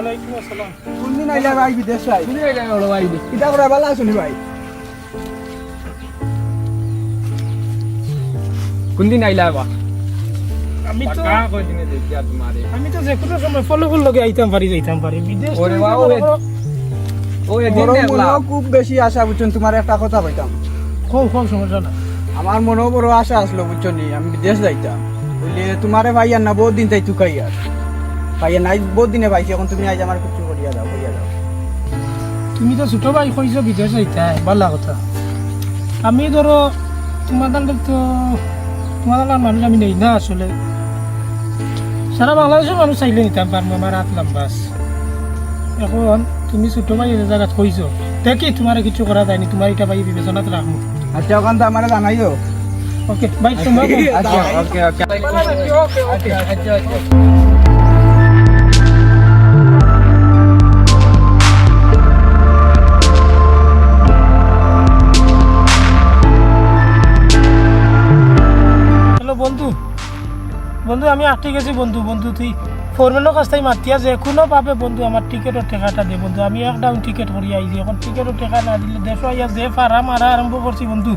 ওয়ালাইকুম আসসালাম। কোনদিন আইলা ভাই বিদেশ ভাই? কোনদিন আইলা বড় ভাই? কিতা করে ভালো আছনি ভাই? কোনদিন আইলা বা? আমি তো পাকা কই দিনে দেখিয়া তোমারে। আমি তো যে কোনো সময় ফলফুল লগে আইতাম পারি যাইতাম পারি বিদেশ। ওরে বাবা, ও এদিন বড় দেখলা। মনেও খুব বেশি আশা বুঝছেন, তোমার একটা কথা পাইতাম। খুব খুব সমস্যা না। আমার মনেও বড় আশা আসলো বুঝছো নি, আমি বিদেশ যাইতাম বললে তোমারে ভাই আর না বহুত দিন তাই তুকাই আর ভাই নাই বহুত দিনে পাইছি, এখন তুমি আজ আমার কিছু করিয়া দাও করিয়া দাও। তুমি তো ছোট ভাই কইছো বিদেশ যাইতাই ভালো কথা। আমি ধরো তোমাদের তো তোমাদের মানুষ আমি নেই না আসলে। সারা বাংলাদেশের মানুষ চাইলে নিতাম পারবো, আমার হাত লাম্বাস। এখন তুমি ছোট ভাই এই জায়গাত কইছো দেখি তোমার কিছু করা যায়নি, তোমার এটা ভাই বিবেচনাত রাখবো। আচ্ছা ওখান তো আমার জানাইও। ওকে ভাই সময় কম। আচ্ছা ওকে ওকে। ওকে আচ্ছা আচ্ছা। হ্যালো বন্ধু, বন্ধু আমি আটকে গেছি বন্ধু। বন্ধু তুই ফোরম্যানের কাছ থেকে মাতিয়া যে কোনো পাবে বন্ধু আমার টিকেটের টাকাটা দে বন্ধু। আমি এক ডাউন টিকেট করি আইছি, এখন টিকেটের টাকা না দিলে দেশ আইয়া যে ফারা মারা আরম্ভ করছি বন্ধু।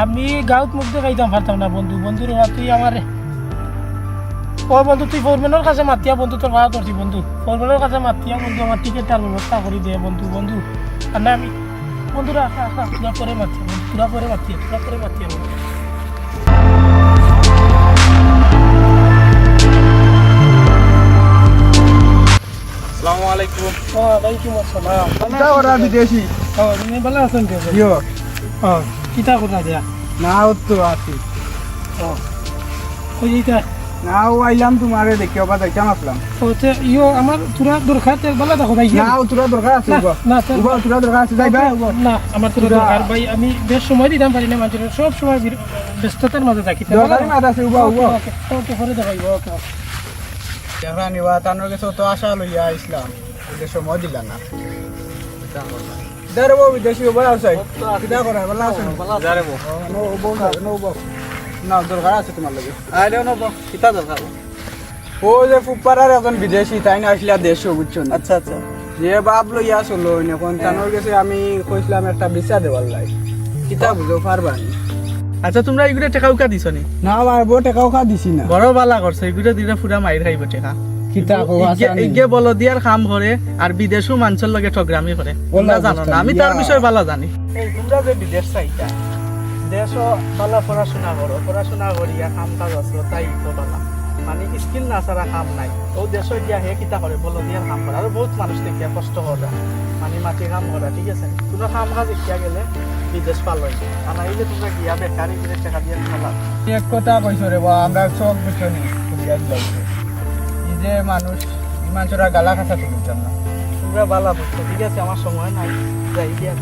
আমি গাঁত মুখ দিয়ে খাইতাম পারতাম না বন্ধু। বন্ধুর তুই আমার ও বন্ধু তুই ফোরম্যানের কাছে মাতিয়া বন্ধু, তোর ভাড়া করছি বন্ধু। ফোরম্যানের কাছে মাতিয়া বন্ধু আমার টিকেটটার ব্যবস্থা করে দে বন্ধু। বন্ধু আর না আমি বন্ধু রাখা পুরা করে মাতিয়া বন্ধু, পুরা করে মাতিয়া বন্ধু। আসসালামু আলাইকুম। ওয়ালাইকুম আসসালাম। কিতা করা বিদেশি? তুমি ভালো আছেন কে? ইয়ো কিতা কথা দিয়া না তো আছি ওই এইটা না ও আইলাম তোমারে দেখে বা যাইতাম আসলাম। ওতে ইয়ো আমার তোরা দরকার তেল ভালো দেখো ভাই। না ও তোরা দরকার আছে না, উবা না, তেল- উবা তোরা দরকার আছে যাইবা উবা। না আমার তোরা দরকার ভাই, আমি বেশ সময় দিতাম পারি না মানুষের, সব সময় ব্যস্ততার মাঝে থাকি। দরকারি মাত আছে উবা উবা। ওকে পরে দেখাইব। ওকে দেখা নিবা তানোর কাছে তো আশা লইয়া ইসলাম ওকে সময় দিলা না। দাঁড়াবো বিদেশি উবা আছে কিতা করা ভালো আছে? যারেবো। নো উবা নো উবা না দরকার আছে তোমার লাগে। আইলে নো বা কিতা দরকার? ও যে ফুপারার এখন বিদেশি তাই না আসলে দেশও বুঝছো না। আচ্ছা আচ্ছা। যে বাপ লইয়া চলো এখন তানোর কাছে আমি কইছিলাম একটা বিচা দেওয়ার লাই কিতা বুঝো পারবা নি? আচ্ছা তোমরা এগুলো টাকা উকা দিছ নি? না পারবো টাকাও খা দিছি না। বড় বালা করছে, এগুলো দিলে পুরা মাইর খাইব টাকা। কিতা কও আশা নি? ইগে বল দিয়ার কাম করে আর বিদেশও মানুষের লগে ঠগরামি করে। তোমরা জানো না, আমি তার বিষয়ে ভালো জানি। এই তোমরা যে বিদেশ চাইতা দেশও ভালো পড়াশোনা করো, পড়াশোনা করিয়া কাম কাজ আছে তাই তো ভালো, মানে স্কিল না ছাড়া কাম নাই। ও দেশ দিয়া হে কিতা করে বলো দিয়ার কাম করে, আর বহুত মানুষ থেকে কষ্ট করা মানে মাটি কাম করা, ঠিক আছে। তোমরা কাম কাজ শিখিয়া গেলে বিদেশ পালই, আর এই যে তোমরা গিয়া বেকারি বিদেশ টাকা দিয়ে খালা। এক কথা কইছো রে বা আমরা সব বুঝছো নি বুঝিয়া দিলাম এই যে মানুষ ইমান চোরা গালা খাসা তুলছেন না। তোমরা ভালো বুঝছো, ঠিক আছে আমার সময় নাই যাই দিয়া